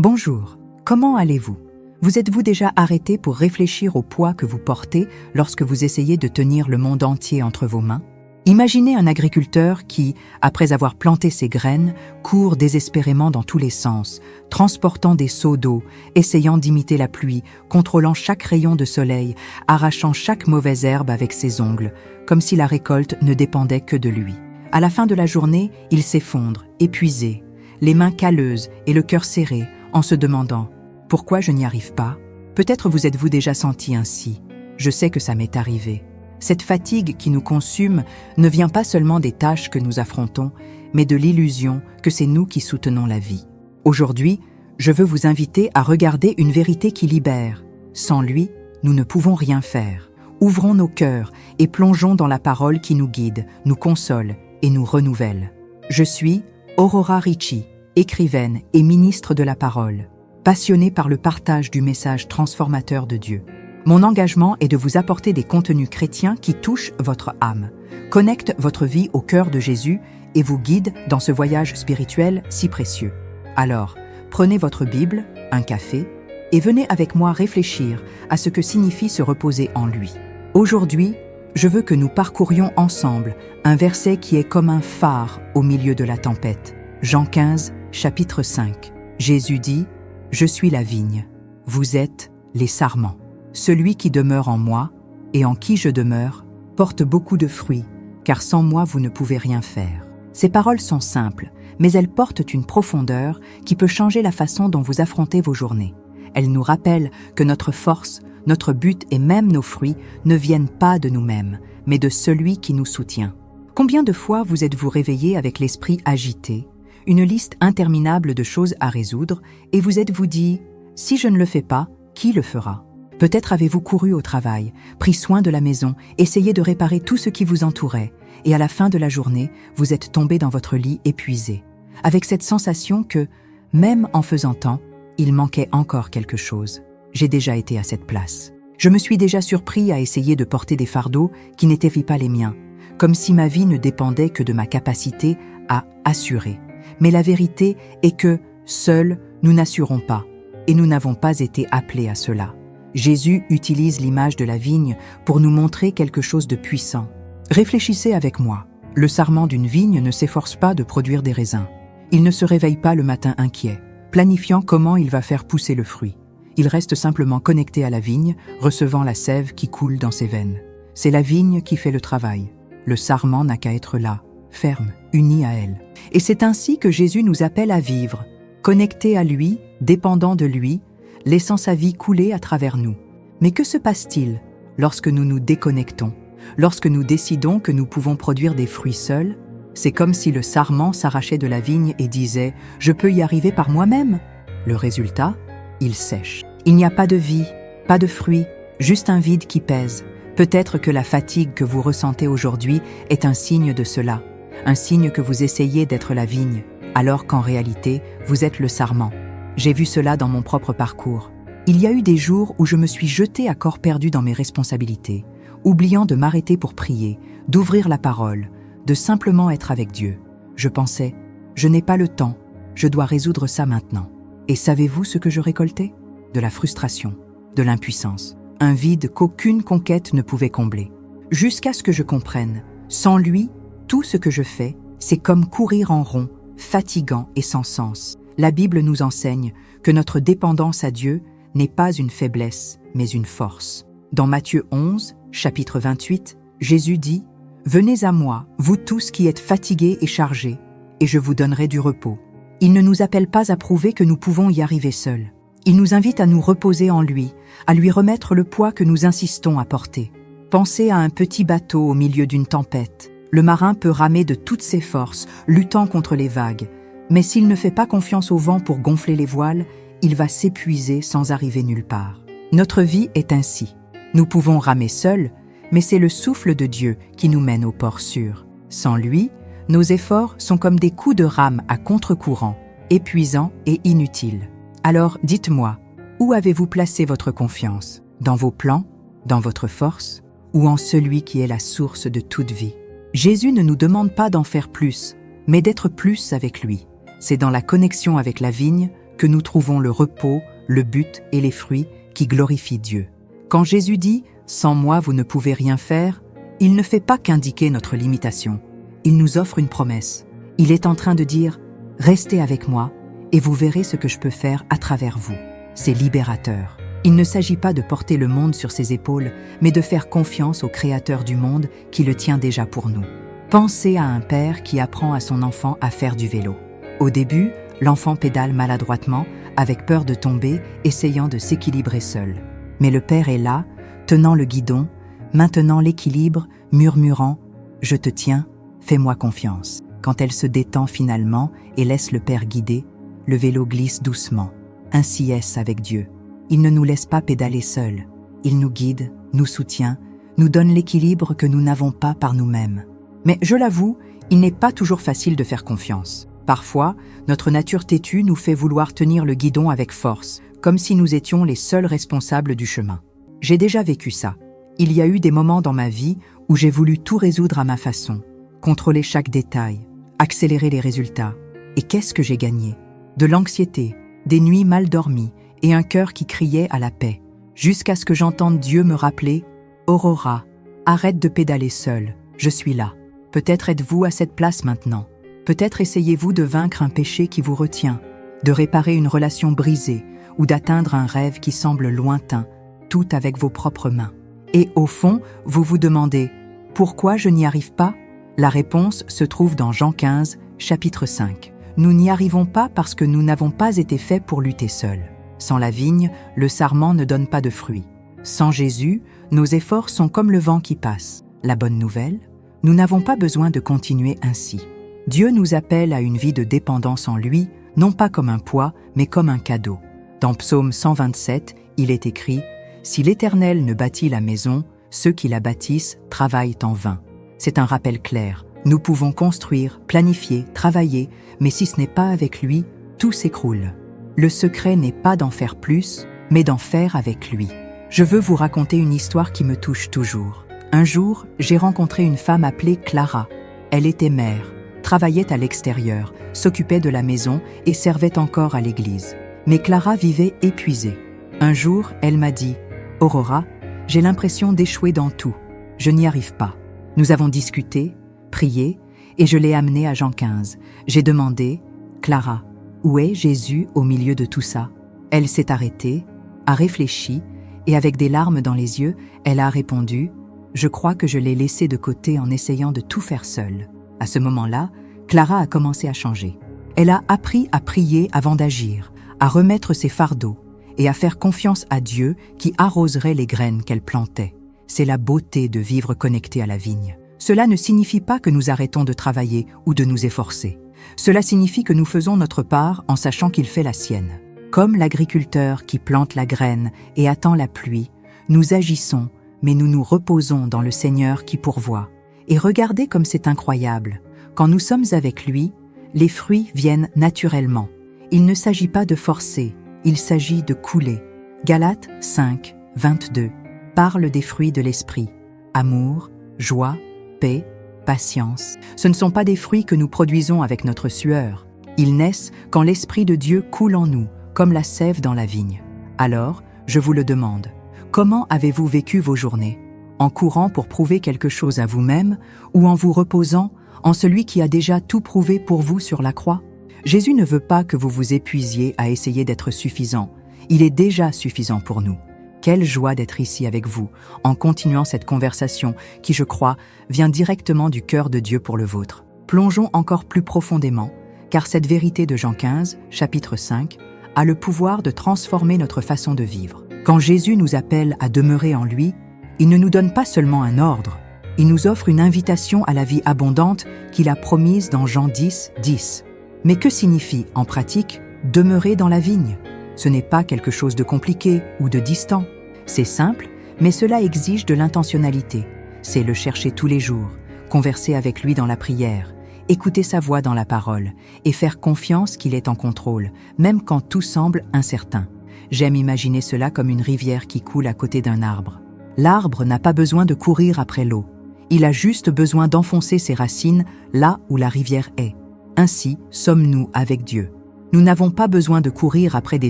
Bonjour, comment allez-vous? Vous êtes-vous déjà arrêté pour réfléchir au poids que vous portez lorsque vous essayez de tenir le monde entier entre vos mains? Imaginez un agriculteur qui, après avoir planté ses graines, court désespérément dans tous les sens, transportant des seaux d'eau, essayant d'imiter la pluie, contrôlant chaque rayon de soleil, arrachant chaque mauvaise herbe avec ses ongles, comme si la récolte ne dépendait que de lui. À la fin de la journée, il s'effondre, épuisé, les mains calleuses et le cœur serré, en se demandant « Pourquoi je n'y arrive pas ?» Peut-être vous êtes-vous déjà senti ainsi. Je sais que ça m'est arrivé. Cette fatigue qui nous consume ne vient pas seulement des tâches que nous affrontons, mais de l'illusion que c'est nous qui soutenons la vie. Aujourd'hui, je veux vous inviter à regarder une vérité qui libère. Sans lui, nous ne pouvons rien faire. Ouvrons nos cœurs et plongeons dans la parole qui nous guide, nous console et nous renouvelle. Je suis Aurora Ricci, écrivaine et ministre de la parole, passionnée par le partage du message transformateur de Dieu. Mon engagement est de vous apporter des contenus chrétiens qui touchent votre âme, connectent votre vie au cœur de Jésus et vous guident dans ce voyage spirituel si précieux. Alors, prenez votre Bible, un café, et venez avec moi réfléchir à ce que signifie se reposer en lui. Aujourd'hui, je veux que nous parcourions ensemble un verset qui est comme un phare au milieu de la tempête. Jean 15, chapitre 5. Jésus dit « Je suis la vigne, vous êtes les sarments. Celui qui demeure en moi et en qui je demeure porte beaucoup de fruits, car sans moi vous ne pouvez rien faire. » Ces paroles sont simples, mais elles portent une profondeur qui peut changer la façon dont vous affrontez vos journées. Elles nous rappellent que notre force, notre but et même nos fruits ne viennent pas de nous-mêmes, mais de celui qui nous soutient. Combien de fois vous êtes-vous réveillé avec l'esprit agité, une liste interminable de choses à résoudre, et vous êtes-vous dit « Si je ne le fais pas, qui le fera ?» Peut-être avez-vous couru au travail, pris soin de la maison, essayé de réparer tout ce qui vous entourait, et à la fin de la journée, vous êtes tombé dans votre lit épuisé, avec cette sensation que, même en faisant tant, il manquait encore quelque chose. J'ai déjà été à cette place. Je me suis déjà surpris à essayer de porter des fardeaux qui n'étaient pas les miens, comme si ma vie ne dépendait que de ma capacité à assurer. Mais la vérité est que, seuls, nous n'assurons pas, et nous n'avons pas été appelés à cela. Jésus utilise l'image de la vigne pour nous montrer quelque chose de puissant. Réfléchissez avec moi. Le sarment d'une vigne ne s'efforce pas de produire des raisins. Il ne se réveille pas le matin inquiet, planifiant comment il va faire pousser le fruit. Il reste simplement connecté à la vigne, recevant la sève qui coule dans ses veines. C'est la vigne qui fait le travail. Le sarment n'a qu'à être là, ferme, uni à elle. Et c'est ainsi que Jésus nous appelle à vivre, connectés à lui, dépendant de lui, laissant sa vie couler à travers nous. Mais que se passe-t-il lorsque nous nous déconnectons, lorsque nous décidons que nous pouvons produire des fruits seuls? C'est comme si le sarment s'arrachait de la vigne et disait « Je peux y arriver par moi-même ». Le résultat, il sèche. Il n'y a pas de vie, pas de fruits, juste un vide qui pèse. Peut-être que la fatigue que vous ressentez aujourd'hui est un signe de cela, un signe que vous essayez d'être la vigne, alors qu'en réalité, vous êtes le sarment. J'ai vu cela dans mon propre parcours. Il y a eu des jours où je me suis jeté à corps perdu dans mes responsabilités, oubliant de m'arrêter pour prier, d'ouvrir la parole, de simplement être avec Dieu. Je pensais, je n'ai pas le temps, je dois résoudre ça maintenant. Et savez-vous ce que je récoltais? De la frustration, de l'impuissance, un vide qu'aucune conquête ne pouvait combler. Jusqu'à ce que je comprenne, sans lui, tout ce que je fais, c'est comme courir en rond, fatigant et sans sens. La Bible nous enseigne que notre dépendance à Dieu n'est pas une faiblesse, mais une force. Dans Matthieu 11, chapitre 28, Jésus dit « Venez à moi, vous tous qui êtes fatigués et chargés, et je vous donnerai du repos. » Il ne nous appelle pas à prouver que nous pouvons y arriver seuls. Il nous invite à nous reposer en lui, à lui remettre le poids que nous insistons à porter. Pensez à un petit bateau au milieu d'une tempête. Le marin peut ramer de toutes ses forces, luttant contre les vagues. Mais s'il ne fait pas confiance au vent pour gonfler les voiles, il va s'épuiser sans arriver nulle part. Notre vie est ainsi. Nous pouvons ramer seuls, mais c'est le souffle de Dieu qui nous mène au port sûr. Sans lui, nos efforts sont comme des coups de rame à contre-courant, épuisants et inutiles. Alors dites-moi, où avez-vous placé votre confiance? Dans vos plans? Dans votre force? Ou en celui qui est la source de toute vie? Jésus ne nous demande pas d'en faire plus, mais d'être plus avec lui. C'est dans la connexion avec la vigne que nous trouvons le repos, le but et les fruits qui glorifient Dieu. Quand Jésus dit « Sans moi, vous ne pouvez rien faire », il ne fait pas qu'indiquer notre limitation. Il nous offre une promesse. Il est en train de dire « Restez avec moi et vous verrez ce que je peux faire à travers vous ». C'est libérateur. Il ne s'agit pas de porter le monde sur ses épaules, mais de faire confiance au Créateur du monde qui le tient déjà pour nous. Pensez à un père qui apprend à son enfant à faire du vélo. Au début, l'enfant pédale maladroitement, avec peur de tomber, essayant de s'équilibrer seul. Mais le père est là, tenant le guidon, maintenant l'équilibre, murmurant « Je te tiens, fais-moi confiance ». Quand elle se détend finalement et laisse le père guider, le vélo glisse doucement. Ainsi est-ce avec Dieu. Il ne nous laisse pas pédaler seuls. Il nous guide, nous soutient, nous donne l'équilibre que nous n'avons pas par nous-mêmes. Mais je l'avoue, il n'est pas toujours facile de faire confiance. Parfois, notre nature têtue nous fait vouloir tenir le guidon avec force, comme si nous étions les seuls responsables du chemin. J'ai déjà vécu ça. Il y a eu des moments dans ma vie où j'ai voulu tout résoudre à ma façon, contrôler chaque détail, accélérer les résultats. Et qu'est-ce que j'ai gagné? De l'anxiété, des nuits mal dormies et un cœur qui criait à la paix, jusqu'à ce que j'entende Dieu me rappeler « Aurora, arrête de pédaler seule, je suis là ». Peut-être êtes-vous à cette place maintenant. Peut-être essayez-vous de vaincre un péché qui vous retient, de réparer une relation brisée ou d'atteindre un rêve qui semble lointain, tout avec vos propres mains. Et au fond, vous vous demandez « Pourquoi je n'y arrive pas ?» La réponse se trouve dans Jean 15, chapitre 5. Nous n'y arrivons pas parce que nous n'avons pas été faits pour lutter seuls. Sans la vigne, le sarment ne donne pas de fruits. Sans Jésus, nos efforts sont comme le vent qui passe. La bonne nouvelle, nous n'avons pas besoin de continuer ainsi. Dieu nous appelle à une vie de dépendance en lui, non pas comme un poids, mais comme un cadeau. Dans Psaume 127, il est écrit « Si l'Éternel ne bâtit la maison, ceux qui la bâtissent travaillent en vain ». C'est un rappel clair. Nous pouvons construire, planifier, travailler, mais si ce n'est pas avec lui, tout s'écroule. Le secret n'est pas d'en faire plus, mais d'en faire avec lui. Je veux vous raconter une histoire qui me touche toujours. Un jour, j'ai rencontré une femme appelée Clara. Elle était mère, travaillait à l'extérieur, s'occupait de la maison et servait encore à l'église. Mais Clara vivait épuisée. Un jour, elle m'a dit « Aurora, j'ai l'impression d'échouer dans tout. Je n'y arrive pas. » Nous avons discuté, prié, et je l'ai amenée à Jean 15. J'ai demandé « Clara, où est Jésus au milieu de tout ça ?» Elle s'est arrêtée, a réfléchi, et avec des larmes dans les yeux, elle a répondu « Je crois que je l'ai laissé de côté en essayant de tout faire seule. » À ce moment-là, Clara a commencé à changer. Elle a appris à prier avant d'agir, à remettre ses fardeaux et à faire confiance à Dieu qui arroserait les graines qu'elle plantait. C'est la beauté de vivre connecté à la vigne. Cela ne signifie pas que nous arrêtons de travailler ou de nous efforcer. Cela signifie que nous faisons notre part en sachant qu'il fait la sienne. Comme l'agriculteur qui plante la graine et attend la pluie, nous agissons, mais nous nous reposons dans le Seigneur qui pourvoit. Et regardez comme c'est incroyable. Quand nous sommes avec lui, les fruits viennent naturellement. Il ne s'agit pas de forcer, il s'agit de couler. Galates 5, 22 parle des fruits de l'esprit. Amour, joie, paix, patience. Ce ne sont pas des fruits que nous produisons avec notre sueur. Ils naissent quand l'Esprit de Dieu coule en nous, comme la sève dans la vigne. Alors, je vous le demande, comment avez-vous vécu vos journées? En courant pour prouver quelque chose à vous-même ou en vous reposant en celui qui a déjà tout prouvé pour vous sur la croix? Jésus ne veut pas que vous vous épuisiez à essayer d'être suffisant. Il est déjà suffisant pour nous. Quelle joie d'être ici avec vous, en continuant cette conversation qui, je crois, vient directement du cœur de Dieu pour le vôtre. Plongeons encore plus profondément, car cette vérité de Jean 15, chapitre 5, a le pouvoir de transformer notre façon de vivre. Quand Jésus nous appelle à demeurer en lui, il ne nous donne pas seulement un ordre, il nous offre une invitation à la vie abondante qu'il a promise dans Jean 10, 10. Mais que signifie, en pratique, demeurer dans la vigne? Ce n'est pas quelque chose de compliqué ou de distant. C'est simple, mais cela exige de l'intentionnalité. C'est le chercher tous les jours, converser avec lui dans la prière, écouter sa voix dans la parole et faire confiance qu'il est en contrôle, même quand tout semble incertain. J'aime imaginer cela comme une rivière qui coule à côté d'un arbre. L'arbre n'a pas besoin de courir après l'eau. Il a juste besoin d'enfoncer ses racines là où la rivière est. Ainsi sommes-nous avec Dieu. Nous n'avons pas besoin de courir après des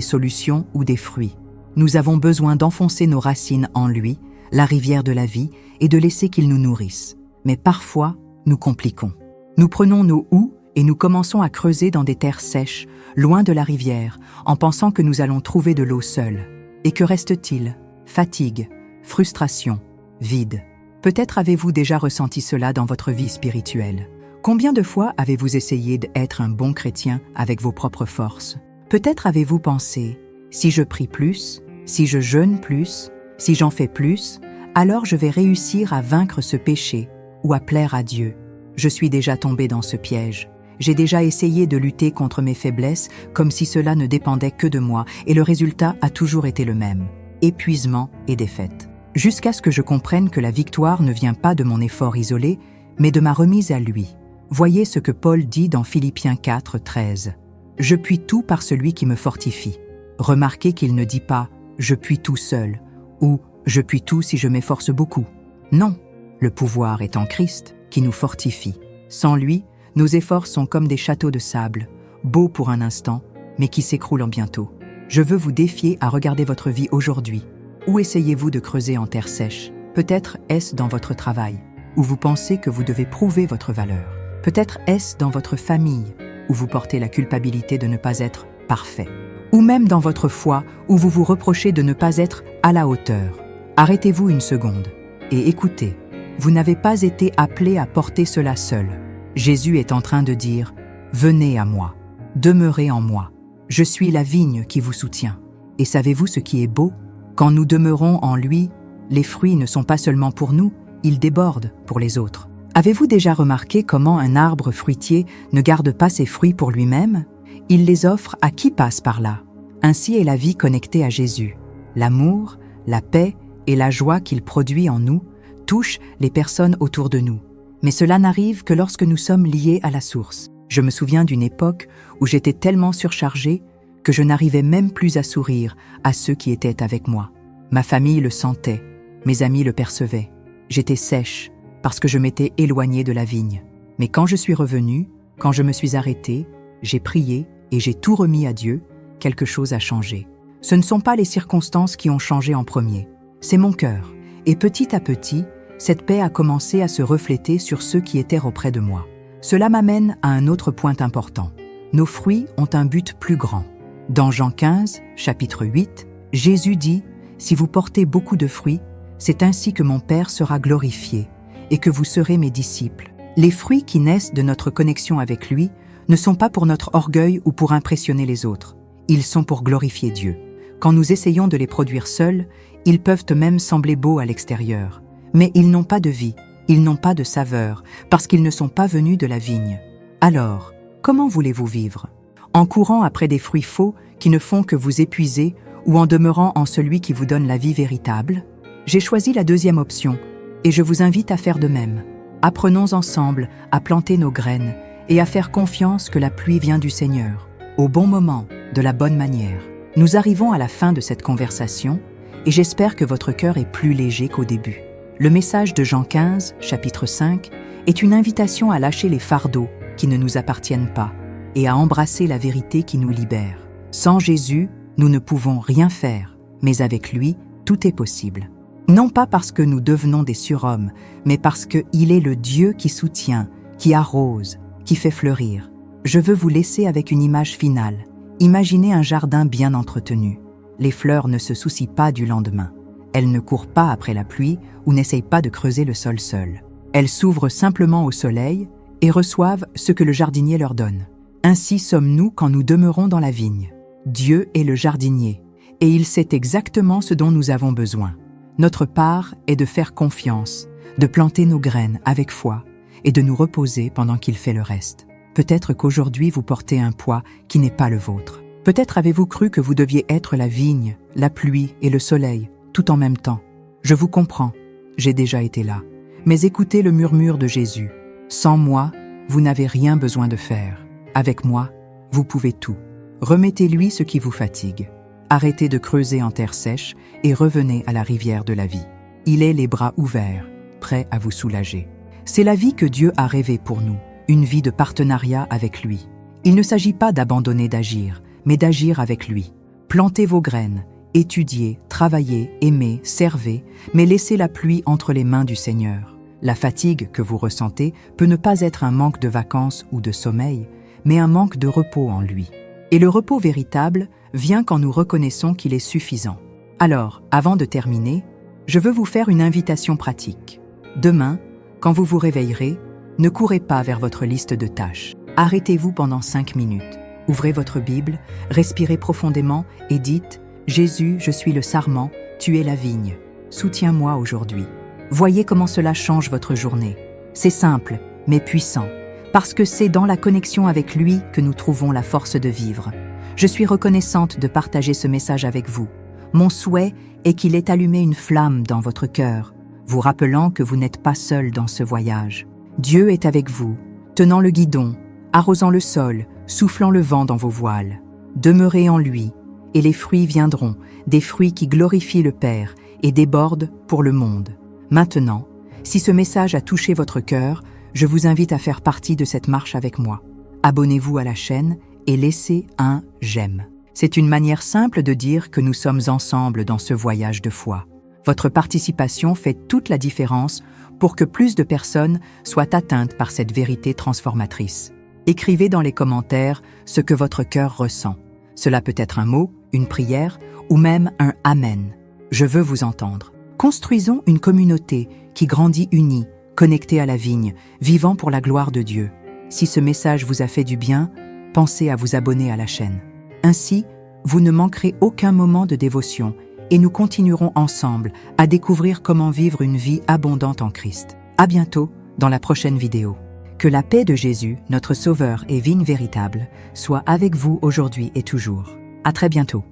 solutions ou des fruits. Nous avons besoin d'enfoncer nos racines en lui, la rivière de la vie, et de laisser qu'il nous nourrisse. Mais parfois, nous compliquons. Nous prenons nos houes et nous commençons à creuser dans des terres sèches, loin de la rivière, en pensant que nous allons trouver de l'eau seule. Et que reste-t-il? Fatigue, frustration, vide. Peut-être avez-vous déjà ressenti cela dans votre vie spirituelle. Combien de fois avez-vous essayé d'être un bon chrétien avec vos propres forces? Peut-être avez-vous pensé, si je prie plus, si je jeûne plus, si j'en fais plus, alors je vais réussir à vaincre ce péché ou à plaire à Dieu. Je suis déjà tombé dans ce piège. J'ai déjà essayé de lutter contre mes faiblesses comme si cela ne dépendait que de moi et le résultat a toujours été le même. Épuisement et défaite. Jusqu'à ce que je comprenne que la victoire ne vient pas de mon effort isolé, mais de ma remise à lui. Voyez ce que Paul dit dans Philippiens 4, 13. « Je puis tout par celui qui me fortifie ». Remarquez qu'il ne dit pas « je puis tout seul » ou « je puis tout si je m'efforce beaucoup ». Non, le pouvoir est en Christ qui nous fortifie. Sans lui, nos efforts sont comme des châteaux de sable, beaux pour un instant, mais qui s'écroulent en bientôt. Je veux vous défier à regarder votre vie aujourd'hui. Où essayez-vous de creuser en terre sèche? Peut-être est-ce dans votre travail, où vous pensez que vous devez prouver votre valeur. Peut-être est-ce dans votre famille, où vous portez la culpabilité de ne pas être parfait. Ou même dans votre foi, où vous vous reprochez de ne pas être à la hauteur. Arrêtez-vous une seconde et écoutez. Vous n'avez pas été appelé à porter cela seul. Jésus est en train de dire « Venez à moi, demeurez en moi. Je suis la vigne qui vous soutient. » Et savez-vous ce qui est beau? Quand nous demeurons en lui, les fruits ne sont pas seulement pour nous, ils débordent pour les autres. Avez-vous déjà remarqué comment un arbre fruitier ne garde pas ses fruits pour lui-même? Il les offre à qui passe par là. Ainsi est la vie connectée à Jésus. L'amour, la paix et la joie qu'il produit en nous touchent les personnes autour de nous. Mais cela n'arrive que lorsque nous sommes liés à la source. Je me souviens d'une époque où j'étais tellement surchargée que je n'arrivais même plus à sourire à ceux qui étaient avec moi. Ma famille le sentait, mes amis le percevaient. J'étais sèche parce que je m'étais éloignée de la vigne. Mais quand je suis revenue, quand je me suis arrêtée, j'ai prié et j'ai tout remis à Dieu, quelque chose a changé. Ce ne sont pas les circonstances qui ont changé en premier, c'est mon cœur. Et petit à petit, cette paix a commencé à se refléter sur ceux qui étaient auprès de moi. Cela m'amène à un autre point important. Nos fruits ont un but plus grand. Dans Jean 15, chapitre 8, Jésus dit « Si vous portez beaucoup de fruits, c'est ainsi que mon Père sera glorifié et que vous serez mes disciples. » Les fruits qui naissent de notre connexion avec lui ne sont pas pour notre orgueil ou pour impressionner les autres. Ils sont pour glorifier Dieu. Quand nous essayons de les produire seuls, ils peuvent même sembler beaux à l'extérieur. Mais ils n'ont pas de vie, ils n'ont pas de saveur, parce qu'ils ne sont pas venus de la vigne. Alors, comment voulez-vous vivre? En courant après des fruits faux qui ne font que vous épuiser ou en demeurant en celui qui vous donne la vie véritable? J'ai choisi la deuxième option et je vous invite à faire de même. Apprenons ensemble à planter nos graines et à faire confiance que la pluie vient du Seigneur, au bon moment, de la bonne manière. Nous arrivons à la fin de cette conversation et j'espère que votre cœur est plus léger qu'au début. Le message de Jean 15, chapitre 5, est une invitation à lâcher les fardeaux qui ne nous appartiennent pas et à embrasser la vérité qui nous libère. Sans Jésus, nous ne pouvons rien faire, mais avec lui, tout est possible. Non pas parce que nous devenons des surhommes, mais parce qu'il est le Dieu qui soutient, qui arrose, qui fait fleurir. Je veux vous laisser avec une image finale. Imaginez un jardin bien entretenu. Les fleurs ne se soucient pas du lendemain. Elles ne courent pas après la pluie ou n'essayent pas de creuser le sol seul. Elles s'ouvrent simplement au soleil et reçoivent ce que le jardinier leur donne. Ainsi sommes-nous quand nous demeurons dans la vigne. Dieu est le jardinier et il sait exactement ce dont nous avons besoin. Notre part est de faire confiance, de planter nos graines avec foi et de nous reposer pendant qu'il fait le reste. Peut-être qu'aujourd'hui vous portez un poids qui n'est pas le vôtre. Peut-être avez-vous cru que vous deviez être la vigne, la pluie et le soleil, tout en même temps. Je vous comprends, j'ai déjà été là. Mais écoutez le murmure de Jésus. Sans moi, vous n'avez rien besoin de faire. Avec moi, vous pouvez tout. Remettez-lui ce qui vous fatigue. Arrêtez de creuser en terre sèche et revenez à la rivière de la vie. Il est les bras ouverts, prêt à vous soulager. C'est la vie que Dieu a rêvée pour nous, une vie de partenariat avec lui. Il ne s'agit pas d'abandonner d'agir, mais d'agir avec lui. Plantez vos graines, étudiez, travaillez, aimez, servez, mais laissez la pluie entre les mains du Seigneur. La fatigue que vous ressentez peut ne pas être un manque de vacances ou de sommeil, mais un manque de repos en lui. Et le repos véritable vient quand nous reconnaissons qu'il est suffisant. Alors, avant de terminer, je veux vous faire une invitation pratique. Demain, quand vous vous réveillerez, ne courez pas vers votre liste de tâches. Arrêtez-vous pendant 5 minutes. Ouvrez votre Bible, respirez profondément et dites « Jésus, je suis le sarment, tu es la vigne. Soutiens-moi aujourd'hui. » Voyez comment cela change votre journée. C'est simple, mais puissant, parce que c'est dans la connexion avec lui que nous trouvons la force de vivre. Je suis reconnaissante de partager ce message avec vous. Mon souhait est qu'il ait allumé une flamme dans votre cœur, vous rappelant que vous n'êtes pas seul dans ce voyage. Dieu est avec vous, tenant le guidon, arrosant le sol, soufflant le vent dans vos voiles. Demeurez en lui, et les fruits viendront, des fruits qui glorifient le Père et débordent pour le monde. Maintenant, si ce message a touché votre cœur, je vous invite à faire partie de cette marche avec moi. Abonnez-vous à la chaîne et laissez un « j'aime ». C'est une manière simple de dire que nous sommes ensemble dans ce voyage de foi. Votre participation fait toute la différence pour que plus de personnes soient atteintes par cette vérité transformatrice. Écrivez dans les commentaires ce que votre cœur ressent. Cela peut être un mot, une prière ou même un « Amen ». Je veux vous entendre. Construisons une communauté qui grandit unie, connectée à la vigne, vivant pour la gloire de Dieu. Si ce message vous a fait du bien, pensez à vous abonner à la chaîne. Ainsi, vous ne manquerez aucun moment de dévotion et nous continuerons ensemble à découvrir comment vivre une vie abondante en Christ. À bientôt dans la prochaine vidéo. Que la paix de Jésus, notre Sauveur et vigne véritable, soit avec vous aujourd'hui et toujours. À très bientôt.